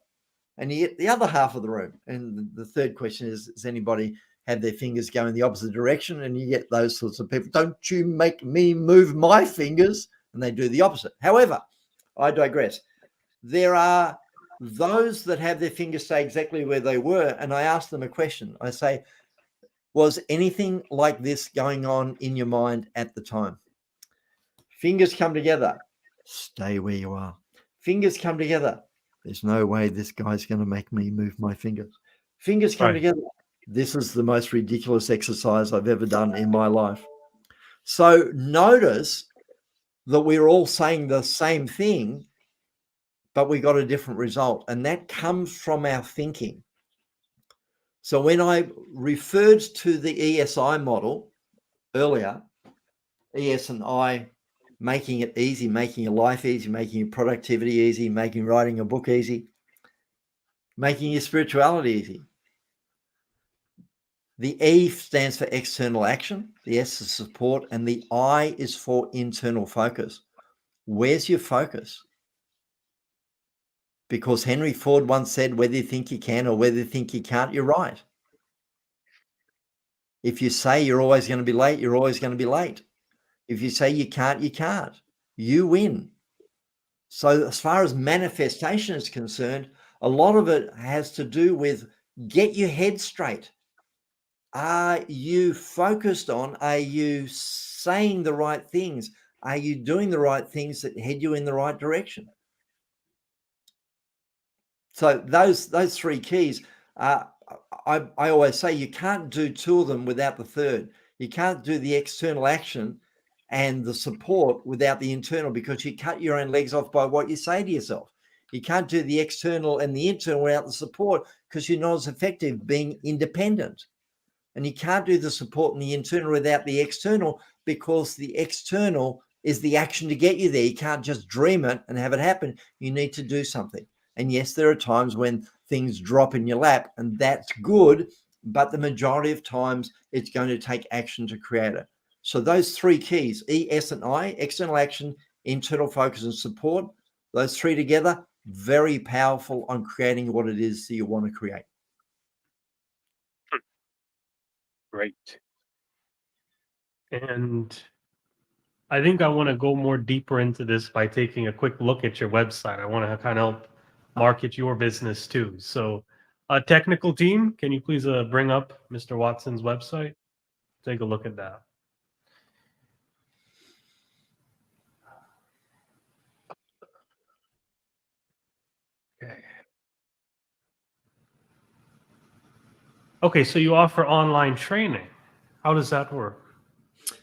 And you get the other half of the room. And the third question is, does anybody have their fingers go in the opposite direction? And you get those sorts of people. Don't you make me move my fingers. And they do the opposite. However, I digress. There are those that have their fingers stay exactly where they were. And I ask them a question. I say, was anything like this going on in your mind at the time? Fingers come together. Stay where you are. Fingers come together. There's no way this guy's going to make me move my fingers. Fingers come together. This is the most ridiculous exercise I've ever done in my life. So notice that we're all saying the same thing, but we got a different result. And that comes from our thinking. So when I referred to the ESI model earlier, ES and I, making it easy, making your life easy, making your productivity easy, making writing a book easy, making your spirituality easy. The E stands for external action, the S is support, and the I is for internal focus. Where's your focus? Because Henry Ford once said, whether you think you can or whether you think you can't, you're right. If you say you're always going to be late, you're always going to be late. If you say you can't, you can't. You win. So as far as manifestation is concerned, a lot of it has to do with get your head straight. Are you focused on, are you saying the right things? Are you doing the right things that head you in the right direction? So those three keys, I always say you can't do two of them without the third. You can't do the external action and the support without the internal, because you cut your own legs off by what you say to yourself. You can't do the external and the internal without the support, because you're not as effective being independent. And you can't do the support and the internal without the external, because the external is the action to get you there. You can't just dream it and have it happen. You need to do something. And yes, there are times when things drop in your lap, and that's good. But the majority of times it's going to take action to create it. So those three keys, E, S, and I, external action, internal focus, and support, those three together, very powerful on creating what it is that you want to create. Great. And I think I want to go more deeper into this by taking a quick look at your website. I want to kind of help market your business too. So, technical team, can you please bring up Mr. Watson's website? Take a look at that. Okay. Okay, so you offer online training. How does that work?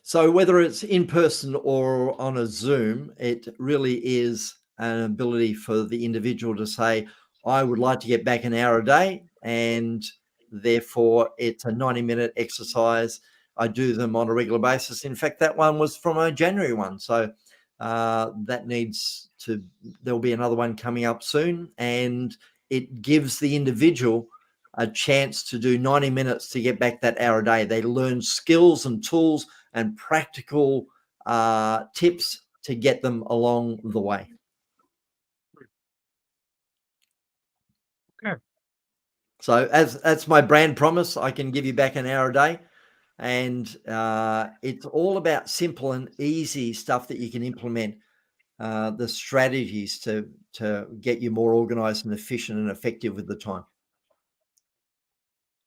So whether it's in person or on a Zoom, it really is an ability for the individual to say, I would like to get back an hour a day, and therefore it's a 90-minute exercise. I do them on a regular basis. In fact, that one was from a January one. So that needs to, there'll be another one coming up soon, and it gives the individual a chance to do 90 minutes to get back that hour a day. They learn skills and tools and practical tips to get them along the way. Okay. So that's my brand promise. I can give you back an hour a day. And it's all about simple and easy stuff that you can implement, the strategies to get you more organized and efficient and effective with the time.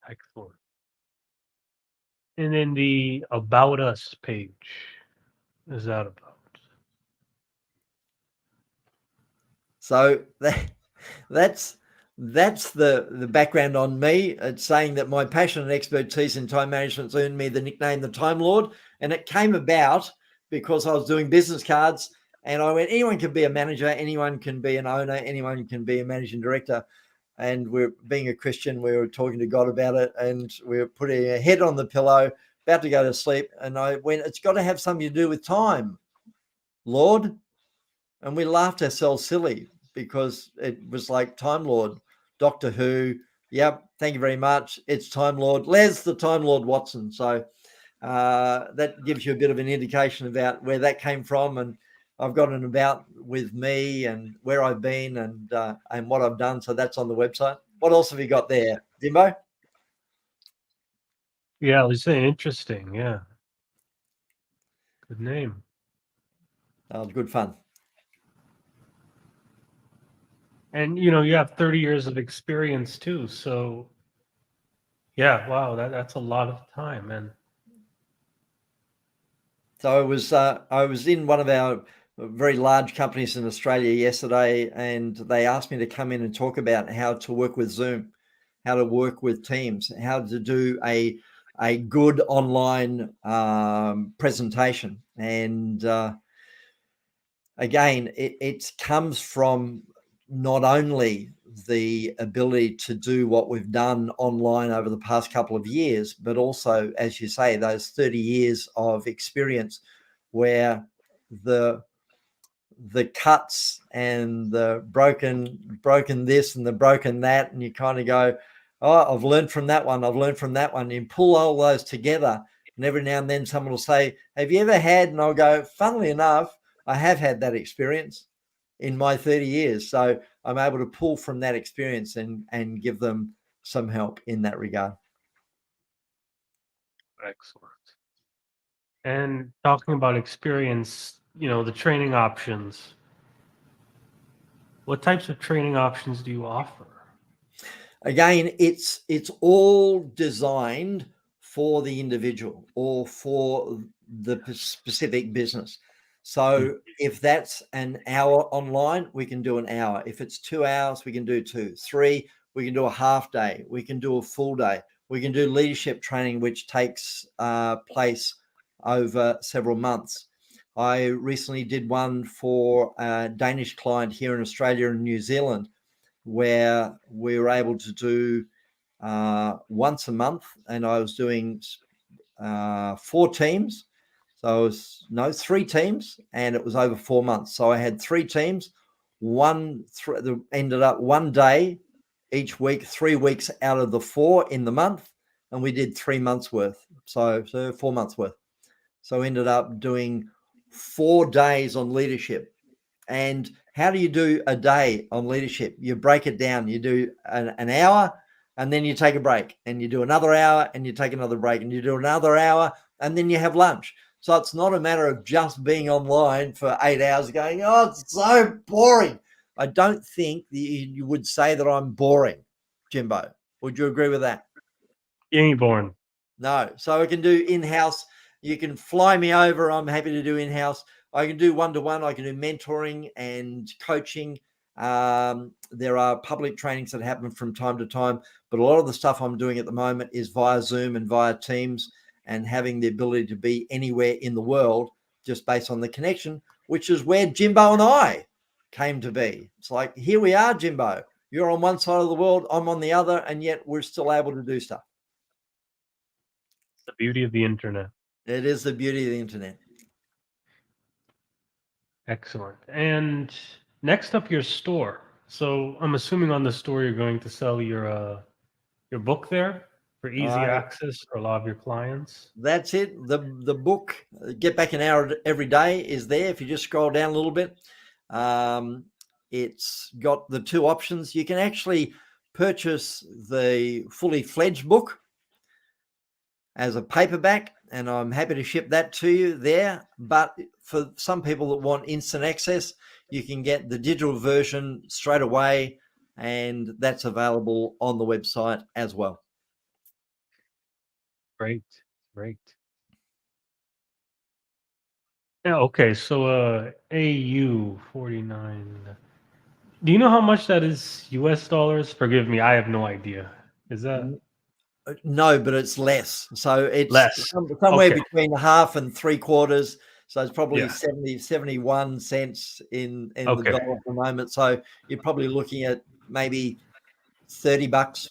Excellent. And then the About Us page, is that about? So that's the background on me. It's saying that my passion and expertise in time management has earned me the nickname the Time Lord, and it came about because I was doing business cards, and I went, anyone can be a manager, anyone can be an owner, anyone can be a managing director. And we're being a Christian, we were talking to God about it, and we were putting a head on the pillow, about to go to sleep, and I went, it's got to have something to do with time, Lord. And we laughed ourselves silly because it was like Time Lord, Doctor Who. Yep, thank you very much. It's Time Lord, Les the Time Lord Watson. So that gives you a bit of an indication about where that came from. And I've got an about with me and where I've been and what I've done. So that's on the website. What else have you got there, Jimbo? Yeah, I was saying interesting. Yeah. Good name. Oh, good fun. And you have 30 years of experience too. So yeah, wow, that's a lot of time, man. So I was in one of our very large companies in Australia yesterday, and they asked me to come in and talk about how to work with Zoom, how to work with Teams, how to do a a good online presentation. And again, it comes from not only the ability to do what we've done online over the past couple of years, but also, as you say, those 30 years of experience where the cuts and the broken this and the broken that, and you kind of go, oh, I've learned from that one, I've learned from that one. You pull all those together, and every now and then someone will say, have you ever had? And I'll go, funnily enough, I have had that experience in my 30 years. So I'm able to pull from that experience and give them some help in that regard. Excellent. And talking about experience, the training options. What types of training options do you offer? Again, it's all designed for the individual or for the specific business. So if that's an hour online, we can do an hour. If it's 2 hours, we can do 2. 3, we can do a half day. We can do a full day. We can do leadership training, which takes place over several months. I recently did one for a Danish client here in Australia and New Zealand, where we were able to do once a month, and I was doing 4 teams. So it was 3 teams, and it was over 4 months. So I had 3 teams. Ended up 1 day each week, 3 weeks out of the 4 in the month, and we did 3 months worth. So 4 months worth. So ended up doing 4 days on leadership. And how do you do a day on leadership? You break it down. You do an hour, and then you take a break, and you do another hour, and you take another break, and you do another hour, and then you have lunch. So it's not a matter of just being online for 8 hours going, oh, it's so boring. I don't think you would say that I'm boring, Jimbo. Would you agree with that? You ain't boring. No. So I can do in-house. You can fly me over. I'm happy to do in-house. I can do one-to-one. I can do mentoring and coaching. There are public trainings that happen from time to time, but a lot of the stuff I'm doing at the moment is via Zoom and via Teams, and having the ability to be anywhere in the world just based on the connection, which is where Jimbo and I came to be. It's like, here we are, Jimbo. You're on one side of the world, I'm on the other, and yet we're still able to do stuff. The beauty of the internet. It is the beauty of the internet. Excellent. And next up, your store. So I'm assuming on the store you're going to sell your book there for easy access for a lot of your clients. That's it. The book, Get Back an Hour Every Day, is there. If you just scroll down a little bit, it's got the 2 options. You can actually purchase the fully fledged book as a paperback, and I'm happy to ship that to you there. But for some people that want instant access, you can get the digital version straight away, and that's available on the website as well. Great. Yeah, okay, so AU 49. Do you know how much that is US dollars? Forgive me, I have no idea. Is that No, but it's less. So it's less? somewhere Okay. between half and 3/4. So it's probably Yeah. 71 cents in the Okay. dollar at the moment. So you're probably looking at maybe $30.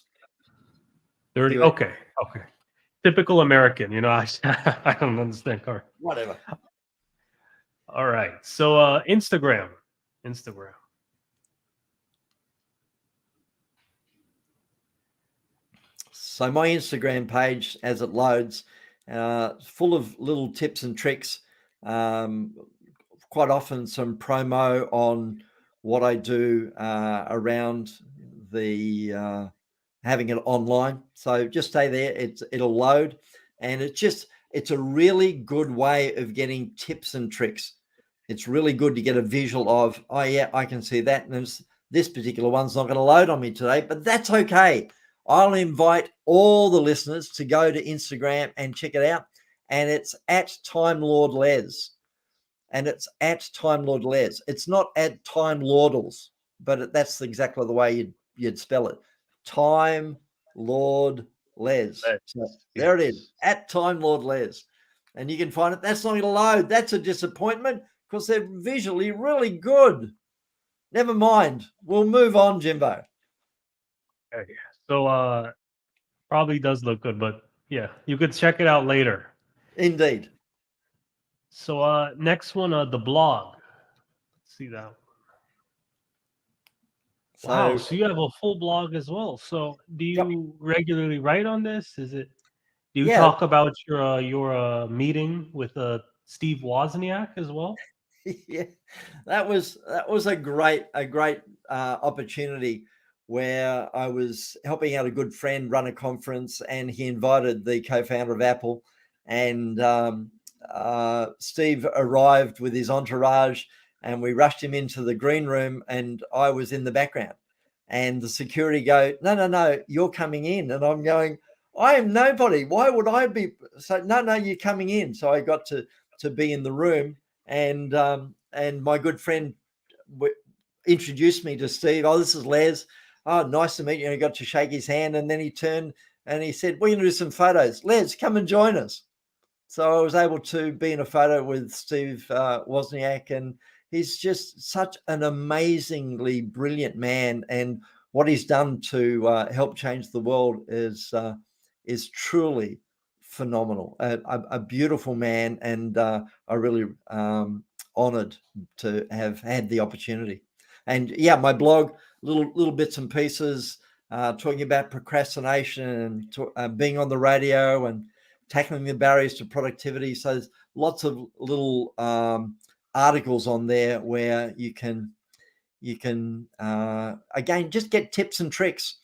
30. US. Okay. Typical American, I don't understand car. Whatever. All right. So Instagram. So my Instagram page, as it loads, full of little tips and tricks. Quite often some promo on what I do around the having it online. So just stay there. It'll load, and it's a really good way of getting tips and tricks. It's really good to get a visual of, oh yeah, I can see that. And this particular one's not going to load on me today, but that's okay. I'll invite all the listeners to go to Instagram and check it out. And it's at Time Lord Les. And it's at Time Lord Les. It's not at Time Lordals, but that's exactly the way you'd spell it. Time Lord Les. Les, So there it is, yes. at Time Lord Les. And you can find it. That's not going to load. That's a disappointment because they're visually really good. Never mind. We'll move on, Jimbo. Okay. So probably does look good, but yeah, you could check it out later. Indeed. So next one, the blog. Let's see that. Wow, So, so you have a full blog as well. So do yep. you regularly write on this? Do you Yeah. talk about your meeting with Steve Wozniak as well? Yeah, that was a great opportunity where I was helping out a good friend run a conference, and he invited the co-founder of Apple, and Steve arrived with his entourage, and we rushed him into the green room, and I was in the background, and the security go, no, you're coming in, and I'm going, I am nobody. Why would I be? So no, you're coming in. So I got to be in the room, and my good friend introduced me to Steve. Oh, this is Les. Oh, nice to meet you. And I got to shake his hand, and then he turned and he said, "We're going to do some photos. Les, come and join us." So I was able to be in a photo with Steve Wozniak, and he's just such an amazingly brilliant man. And what he's done to help change the world is truly phenomenal. A beautiful man, and I really honored to have had the opportunity. And yeah, my blog, little bits and pieces, talking about procrastination and being on the radio and tackling the barriers to productivity. So there's lots of little articles on there where you can again just get tips and tricks.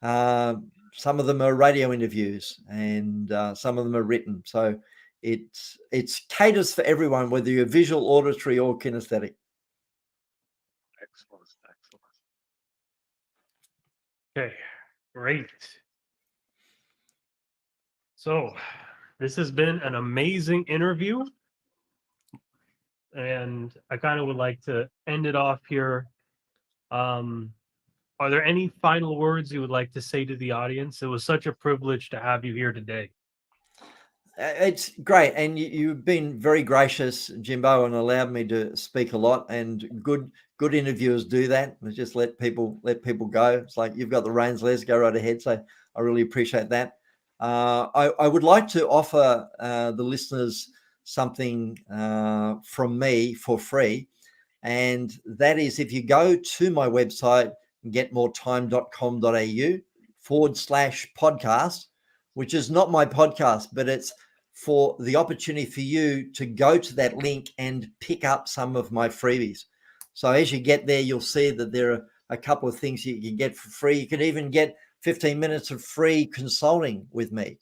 Some of them are radio interviews, and some of them are written. So it's caters for everyone, whether you're visual, auditory, or kinesthetic. Excellent, excellent. Okay, great. So this has been an amazing interview, and I kind of would like to end it off here. Are there any final words you would like to say to the audience? It was such a privilege to have you here today. It's great, and you've been very gracious, Jimbo, and allowed me to speak a lot. And good interviewers do that. Just let people go. It's like, you've got the reins, Les, go right ahead. So I really appreciate that. I would like to offer the listeners something from me for free, and that is, if you go to my website, getmoretime.com.au/podcast, which is not my podcast, but it's for the opportunity for you to go to that link and pick up some of my freebies. So as you get there, you'll see that there are a couple of things you can get for free. You can even get 15 minutes of free consulting with me.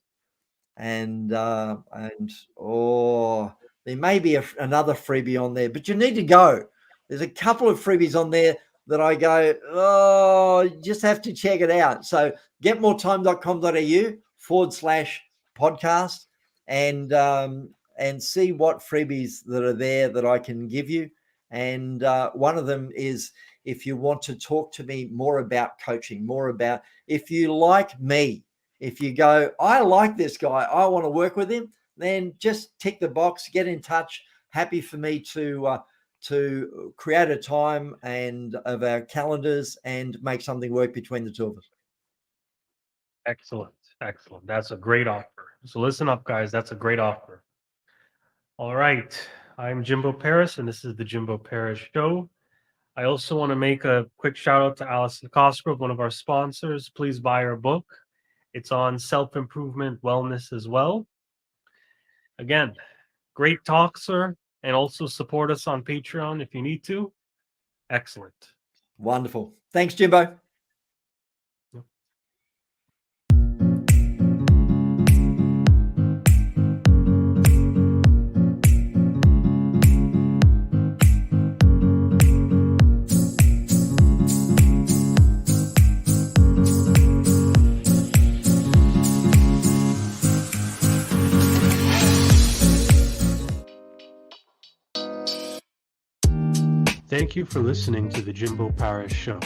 And there may be another freebie on there, but you need to go. There's a couple of freebies on there that I go, oh, you just have to check it out. So getmoretime.com.au/podcast, and see what freebies that are there that I can give you. And one of them is, if you want to talk to me more about coaching, more about, if you like me, if you go, I like this guy, I want to work with him, then just tick the box, get in touch. Happy for me to create a time and of our calendars and make something work between the two of us. Excellent, excellent. That's a great offer. So listen up, guys. That's a great offer. All right. I'm Jimbo Paris, and this is the Jimbo Paris Show. I also want to make a quick shout out to Alison Cosgrove, one of our sponsors. Please buy her book. It's on self-improvement, wellness as well. Again, great talk, sir. And also support us on Patreon if you need to. Excellent. Wonderful. Thanks, Jimbo. Thank you for listening to the Jimbo Paris Show.